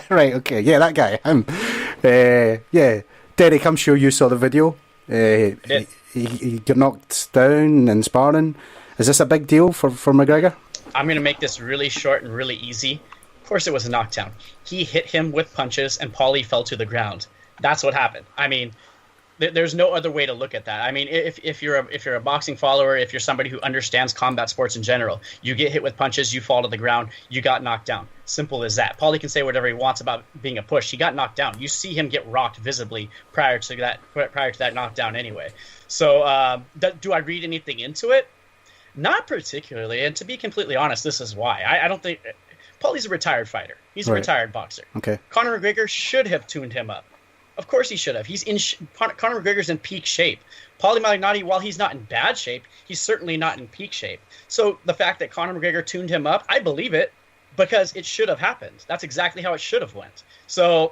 Right, okay. Yeah, that guy. Yeah. Derek, I'm sure you saw the video. I did. He got knocked down in sparring. Is this a big deal for McGregor? I'm going to make this really short and really easy. Of course it was a knockdown. He hit him with punches and Paulie fell to the ground. That's what happened. I mean, there's no other way to look at that. I mean, if you're a boxing follower, if you're somebody who understands combat sports in general, you get hit with punches, you fall to the ground, you got knocked down. Simple as that. Paulie can say whatever he wants about being a push. He got knocked down. You see him get rocked visibly prior to that knockdown anyway. So do I read anything into it? Not particularly. And to be completely honest, this is why. I don't think Paulie's a retired fighter. He's a retired boxer. Okay. Conor McGregor should have tuned him up. Of course he should have. Conor McGregor's in peak shape. Paulie Malignaggi, while he's not in bad shape, he's certainly not in peak shape. So the fact that Conor McGregor tuned him up, I believe it because it should have happened. That's exactly how it should have went. So,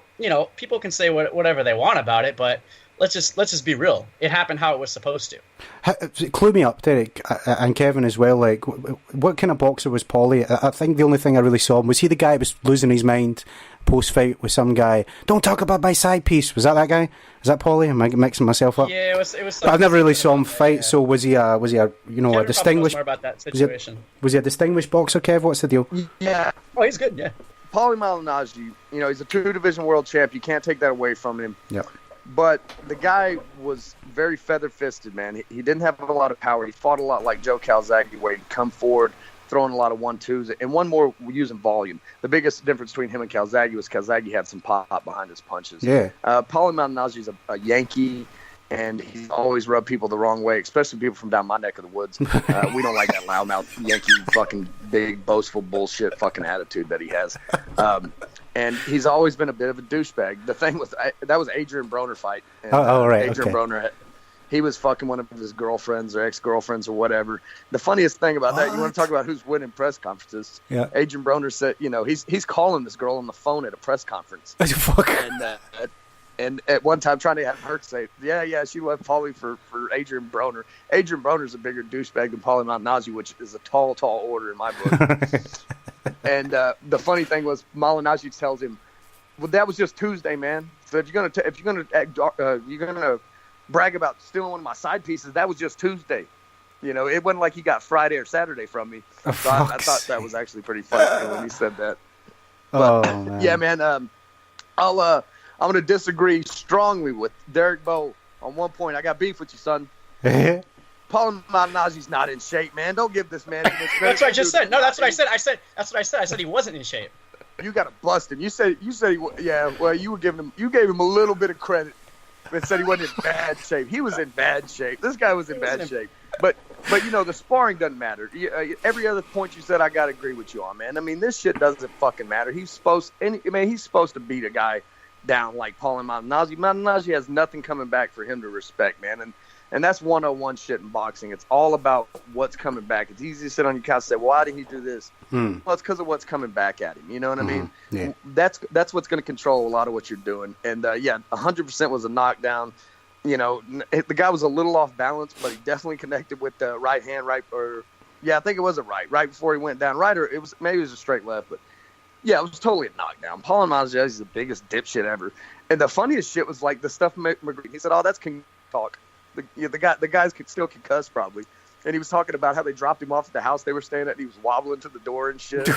people can say whatever they want about it, but let's just be real. It happened how it was supposed to. Clue me up, Derek, and Kevin as well. Like, what kind of boxer was Paulie? I think the only thing I really saw him was he the guy that was losing his mind post-fight with some guy. Don't talk about my side piece. Was that guy? Is that Paulie? Am I mixing myself up? Yeah, it was. But I've never really saw him fight. Yeah. So was he a Kevin distinguished? More about that situation. Was he a distinguished boxer, Kev? What's the deal? Yeah. Oh, he's good. Yeah. Paulie Malignaggi, he's a 2-division world champ. You can't take that away from him. Yeah. But the guy was very feather-fisted, man. He didn't have a lot of power. He fought a lot like Joe Calzaghe, where he'd come forward, throwing a lot of 1-2s, and one more using volume. The biggest difference between him and Calzaghe was Calzaghe had some pop behind his punches. Yeah. Paulie Malignaggi's a Yankee, and he's always rubbed people the wrong way, especially people from down my neck of the woods. We don't like that loudmouth Yankee fucking big, boastful bullshit fucking attitude that he has. And he's always been a bit of a douchebag. The thing was, that was Adrian Broner fight. And, right. Adrian Broner, he was fucking one of his girlfriends or ex-girlfriends or whatever. The funniest thing about that, you want to talk about who's winning press conferences? Yeah. Adrian Broner said, he's calling this girl on the phone at a press conference. Fuck. And at one time trying to have her say, yeah, she left Paulie for Adrian Broner. Adrian Broner's a bigger douchebag than Paulie Malignaggi, which is a tall order in my book. And the funny thing was, Malignaggi tells him, "Well, that was just Tuesday, man. So if you're gonna brag about stealing one of my side pieces, that was just Tuesday. It wasn't like he got Friday or Saturday from me." So I thought that was actually pretty funny when he said that. But, man. Yeah, man. I'm gonna disagree strongly with Derek Bowe on one point. I got beef with you, son. Paulie Malignaggi's not in shape, man. Don't give this man. That's what I just said. No, that's what I said. That's what I said. I said he wasn't in shape. You got to bust him. You said well, you gave him a little bit of credit, but said he wasn't in bad shape. He was in bad shape. This guy was in bad shape. But the sparring doesn't matter. Every other point you said, I got to agree with you on, man. I mean, this shit doesn't fucking matter. He's supposed to beat a guy down like Paulie Malignaggi. Malignaggi has nothing coming back for him to respect, man. And that's 101 shit in boxing. It's all about what's coming back. It's easy to sit on your couch and say, well, why didn't he do this? Well, it's because of what's coming back at him. You know what I mean? Yeah. That's what's going to control a lot of what you're doing. And, 100% was a knockdown. The guy was a little off balance, but he definitely connected with the right hand, I think it was a right before he went down. Right, or maybe it was a straight left, but yeah, it was totally a knockdown. Paulie Malignaggi is the biggest dipshit ever. And the funniest shit was like the stuff McGregor. He said, "Oh, that's king talk." The guys still can cuss probably, and he was talking about how they dropped him off at the house they were staying at. And he was wobbling to the door and shit.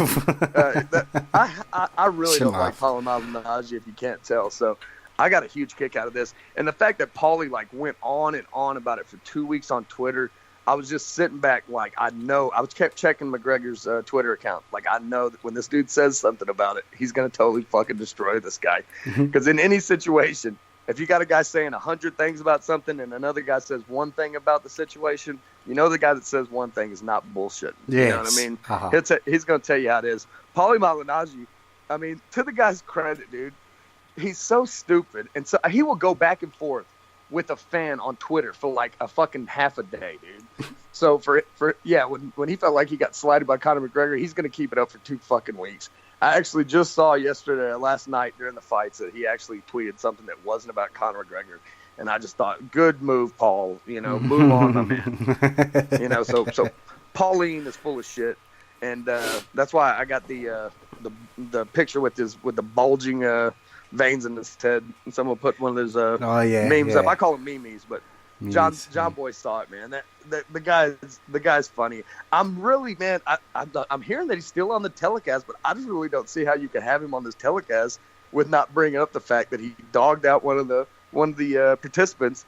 I really don't like Paulie Malignaggi, if you can't tell. So I got a huge kick out of this, and the fact that Paulie went on and on about it for 2 weeks on Twitter. I was just sitting back I was kept checking McGregor's Twitter account. I know that when this dude says something about it, he's gonna totally fucking destroy this guy. Because in any situation, if you got a guy saying 100 things about something and another guy says one thing about the situation, the guy that says one thing is not bullshit. Yes. You know what I mean? Uh-huh. He's going to tell you how it is. Paulie Malignaggi, I mean, to the guy's credit, dude, he's so stupid. And so he will go back and forth with a fan on Twitter for a fucking half a day, dude. So when he felt like he got slighted by Conor McGregor, he's going to keep it up for 2 fucking weeks. I actually just saw last night during the fights that he actually tweeted something that wasn't about Conor McGregor, and I just thought, good move, Paul. Move on, my man. So Pauline is full of shit, and that's why I got the the picture with the bulging veins in his head. And someone put one of those memes up. I call them memes, but John Boy saw it, man. The guy's funny. I'm really, man. I'm hearing that he's still on the telecast, but I just really don't see how you can have him on this telecast with not bringing up the fact that he dogged out one of the participants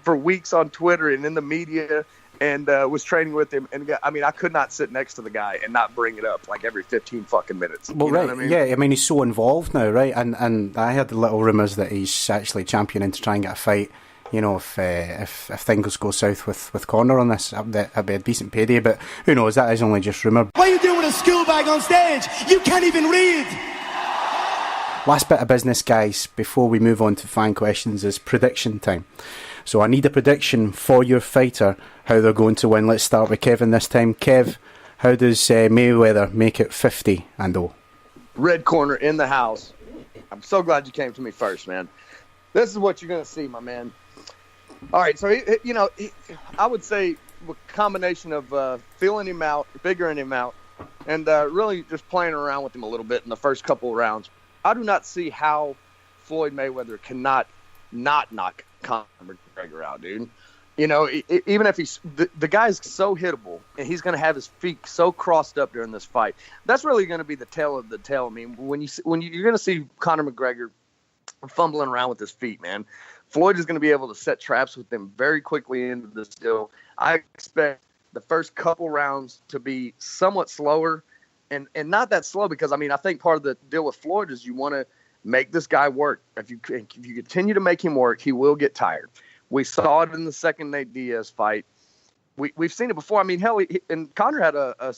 for weeks on Twitter and in the media, and was training with him. And I mean, I could not sit next to the guy and not bring it up like every 15 fucking minutes. Well, you know right, what I mean? Yeah. I mean, he's so involved now, right? And I heard the little rumours that he's actually championing to try and get a fight. You know, if things go south with Conor on this, that'd be a decent payday. But who knows? That is only just rumour. What are you doing with a school bag on stage? You can't even read. Last bit of business, guys, before we move on to fan questions, is prediction time. So I need a prediction for your fighter, how they're going to win. Let's start with Kevin this time. Kev, how does Mayweather make it 50-0? Red corner in the house. I'm so glad you came to me first, man. This is what you're going to see, my man. All right, so, I would say a combination of feeling him out, figuring him out, and really just playing around with him a little bit in the first couple of rounds. I do not see how Floyd Mayweather cannot not knock Conor McGregor out, dude. You know, even if he's the guy's so hittable, and he's going to have his feet so crossed up during this fight. That's really going to be the tail of the tail. I mean, when you're going to see Conor McGregor fumbling around with his feet, man. Floyd is going to be able to set traps with them very quickly into this deal. I expect the first couple rounds to be somewhat slower, and not that slow because, I mean, I think part of the deal with Floyd is you want to make this guy work. If you continue to make him work, he will get tired. We saw it in the second Nate Diaz fight. We've seen it before. I mean, hell, and Conor had I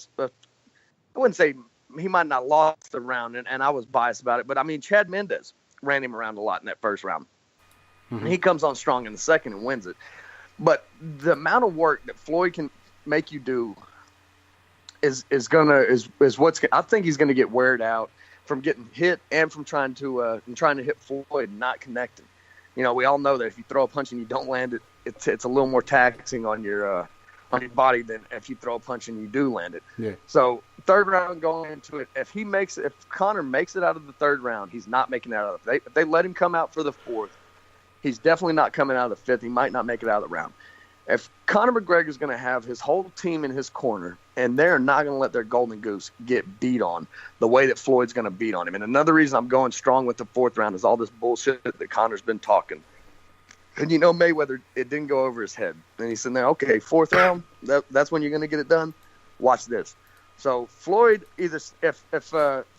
wouldn't say he might not lost the round, and I was biased about it, but I mean, Chad Mendes ran him around a lot in that first round. Mm-hmm. He comes on strong in the second and wins it. But the amount of work that Floyd can make you do is what's. I think he's going to get weared out from getting hit and from trying to hit Floyd and not connecting. You know, we all know that if you throw a punch and you don't land it, it's a little more taxing on your body than if you throw a punch and you do land it. Yeah. So third round going into it, if Conor makes it out of the third round, he's not making it out of it. If they let him come out for the fourth, he's definitely not coming out of the fifth. He might not make it out of the round. If Conor McGregor is going to have his whole team in his corner, and they're not going to let their golden goose get beat on the way that Floyd's going to beat on him. And another reason I'm going strong with the fourth round is all this bullshit that Conor's been talking. And you know, Mayweather, it didn't go over his head. And he's sitting there, okay, fourth round, that's when you're going to get it done? Watch this. So Floyd, either if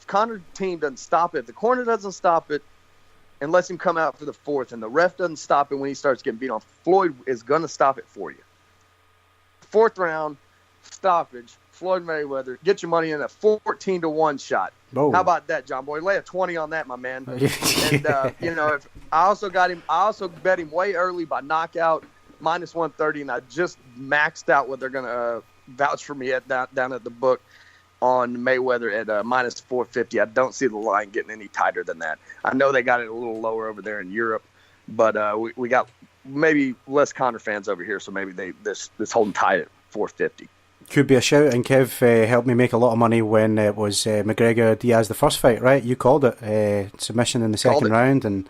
Conor's team doesn't stop it, if the corner doesn't stop it, and lets him come out for the fourth, and the ref doesn't stop it when he starts getting beat on, Floyd is going to stop it for you. Fourth round, stoppage, Floyd Mayweather, get your money in a 14-1 shot. Oh. How about that, John Boy? Lay a 20 on that, my man. And, I also bet him way early by knockout, -130, and I just maxed out what they're going to vouch for me at down at the book on Mayweather at -450. I don't see the line getting any tighter than that. I know they got it a little lower over there in Europe, but we got maybe less Conor fans over here, so maybe this holding tight at 450. Could be a shout, and Kev helped me make a lot of money when it was McGregor-Diaz the first fight, right? You called it submission in the second round, and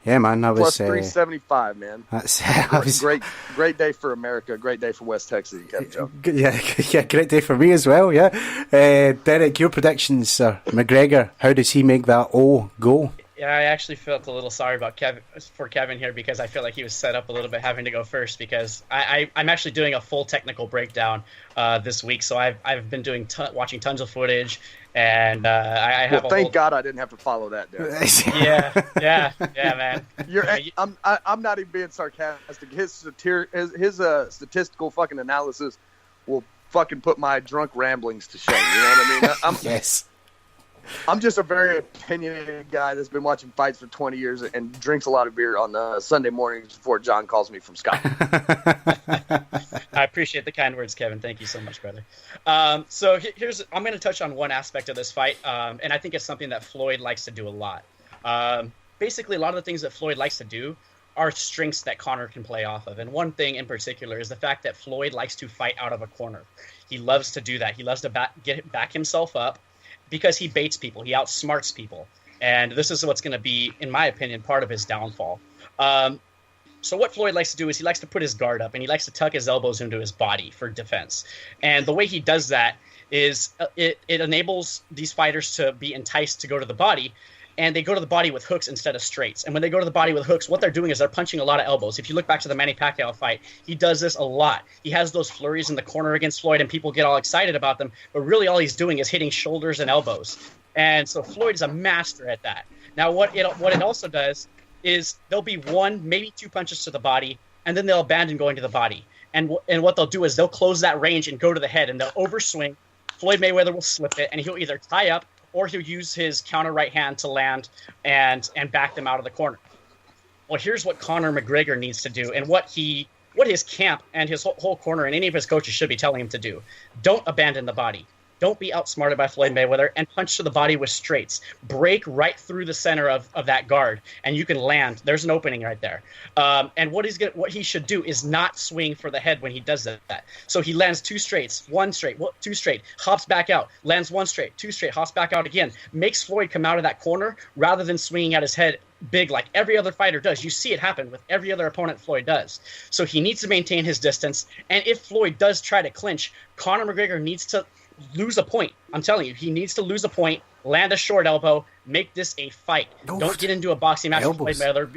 yeah, man, that was plus 375, man. That was great day for America, great day for West Texas. Yeah, great day for me as well. Yeah, Derek, your predictions, sir. McGregor, how does he make that O go? Yeah, I actually felt a little sorry about Kevin here because I feel like he was set up a little bit having to go first because I'm actually doing a full technical breakdown this week. So I've been watching tons of footage, and I have. Well, thank God I didn't have to follow that, dude. yeah, man. I'm not even being sarcastic. His statistical fucking analysis will fucking put my drunk ramblings to shame. You know what I mean? Yes. I'm just a very opinionated guy that's been watching fights for 20 years and drinks a lot of beer on Sunday mornings before John calls me from Scotland. I appreciate the kind words, Kevin. Thank you so much, brother. So I'm going to touch on one aspect of this fight, and I think it's something that Floyd likes to do a lot. Basically, a lot of the things that Floyd likes to do are strengths that Conor can play off of. And one thing in particular is the fact that Floyd likes to fight out of a corner. He loves to do that. He loves to back himself up, because he baits people. He outsmarts people. And this is what's going to be, in my opinion, part of his downfall. So what Floyd likes to do is he likes to put his guard up, and he likes to tuck his elbows into his body for defense. And the way he does that is it enables these fighters to be enticed to go to the body, and they go to the body with hooks instead of straights. And when they go to the body with hooks, what they're doing is they're punching a lot of elbows. If you look back to the Manny Pacquiao fight, he does this a lot. He has those flurries in the corner against Floyd, and people get all excited about them, but really all he's doing is hitting shoulders and elbows. And so Floyd is a master at that. Now, what it also does is there'll be one, maybe two punches to the body, and then they'll abandon going to the body. And what they'll do is they'll close that range and go to the head, and they'll overswing. Floyd Mayweather will slip it, and he'll either tie up or he'll use his counter right hand to land and back them out of the corner. Well, here's what Conor McGregor needs to do, and what his camp and his whole corner and any of his coaches should be telling him to do. Don't abandon the body. Don't be outsmarted by Floyd Mayweather, and punch to the body with straights. Break right through the center of that guard, and you can land. There's an opening right there. And what he should do is not swing for the head when he does that. So he lands two straights, one straight, two straight, hops back out, lands one straight, two straight, hops back out again. Makes Floyd come out of that corner rather than swinging at his head big like every other fighter does. You see it happen with every other opponent Floyd does. So he needs to maintain his distance. And if Floyd does try to clinch, Conor McGregor needs to lose a point. I'm telling you, he needs to lose a point, land a short elbow, make this a fight. Don't get into a boxing match with Floyd Mayweather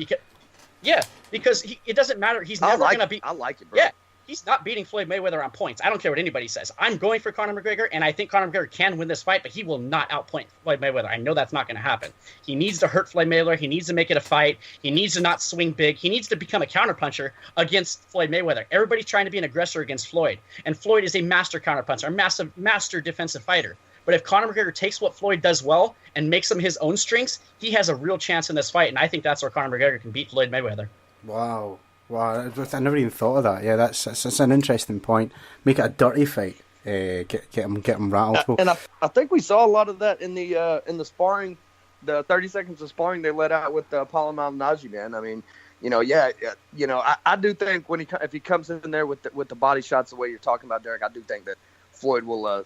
because it doesn't matter. He's never going to beat. I like it, bro. Yeah, he's not beating Floyd Mayweather on points. I don't care what anybody says. I'm going for Conor McGregor, and I think Conor McGregor can win this fight, but he will not outpoint Floyd Mayweather. I know that's not going to happen. He needs to hurt Floyd Mayweather. He needs to make it a fight. He needs to not swing big. He needs to become a counterpuncher against Floyd Mayweather. Everybody's trying to be an aggressor against Floyd, and Floyd is a master counterpuncher, a master defensive fighter. But if Conor McGregor takes what Floyd does well and makes him his own strengths, he has a real chance in this fight, and I think that's where Conor McGregor can beat Floyd Mayweather. Wow, I never even thought of that. Yeah, that's an interesting point. Make it a dirty fight. Get him rattled. And I think we saw a lot of that in the sparring, the 30 seconds of sparring they let out with Paulo Malignaggi, man. I mean, I do think if he comes in there with the body shots the way you're talking about, Derek, I do think that Floyd will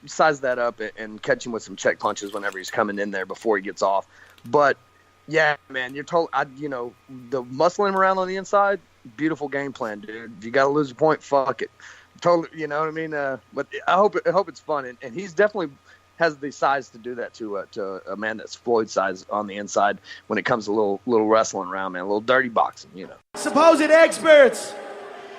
size that up and catch him with some check punches whenever he's coming in there before he gets off. But yeah, man, you're told. The muscling him around on the inside, beautiful game plan, dude. If you got to lose a point, fuck it. Totally, you know what I mean. But I hope it's fun, and he's definitely has the size to do that to a man that's Floyd's size on the inside when it comes to little wrestling around, man, a little dirty boxing, you know. Supposed experts,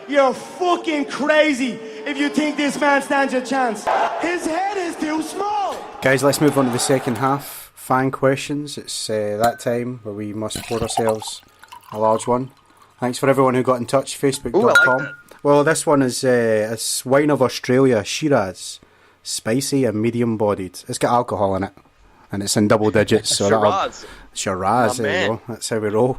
you're fucking crazy if you think this man stands a chance. His head is too small. Guys, let's move on to the second half. Fan questions. It's that time where we must pour ourselves a large one. Thanks for everyone who got in touch. Facebook.com. Like well, this one is it's wine of Australia, Shiraz, spicy and medium bodied. It's got alcohol in it, and it's in double digits. So Shiraz. There you go. That's how we roll.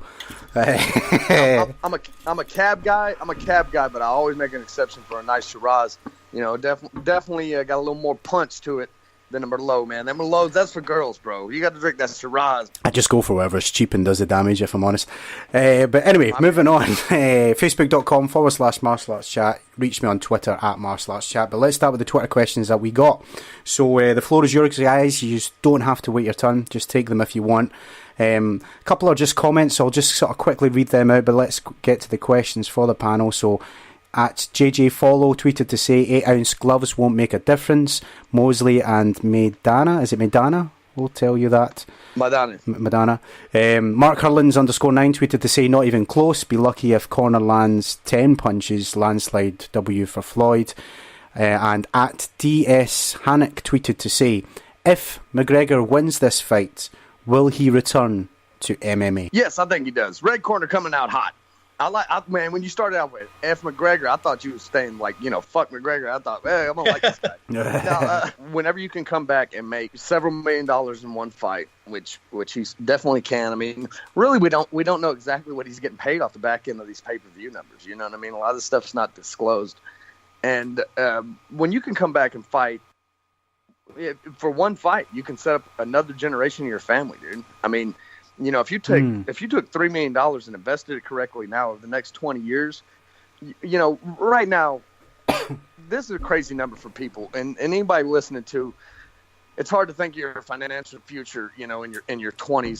I'm a cab guy. But I always make an exception for a nice Shiraz. You know, definitely got a little more punch to it than a Merlot, man. That Merlot, that's for girls, bro. You got to drink that Shiraz. I just go for whatever's cheap and does the damage, if I'm honest. But anyway, moving on. Facebook.com/Martial Arts Chat. Reach me on Twitter @Martial Arts Chat. But let's start with the Twitter questions that we got. So the floor is yours, guys. You just don't have to wait your turn. Just take them if you want. A couple are just comments, so I'll just sort of quickly read them out, but let's get to the questions for the panel. So at JJ Follow tweeted to say 8-ounce gloves won't make a difference. Mosley and Maidana, is it Maidana? We'll tell you that. Madonna. Mark Hurlins _9 tweeted to say not even close. Be lucky if Conor lands 10 punches. Landslide W for Floyd. And at DS Hannock tweeted to say, if McGregor wins this fight, will he return to MMA? Yes, I think he does. Red corner coming out hot. Man, when you started out with F. McGregor, I thought you were staying like, fuck McGregor. I thought, hey, I'm going to like this guy. Now, whenever you can come back and make several $1 million in one fight, which he definitely can. I mean, really, we don't know exactly what he's getting paid off the back end of these pay-per-view numbers. You know what I mean? A lot of this stuff's not disclosed. And when you can come back and fight, for one fight, you can set up another generation of your family, dude. I mean, if you took $3 million and invested it correctly now over the next 20 years, right now, this is a crazy number for people. And anybody listening to, it's hard to think of your financial future, in your 20s.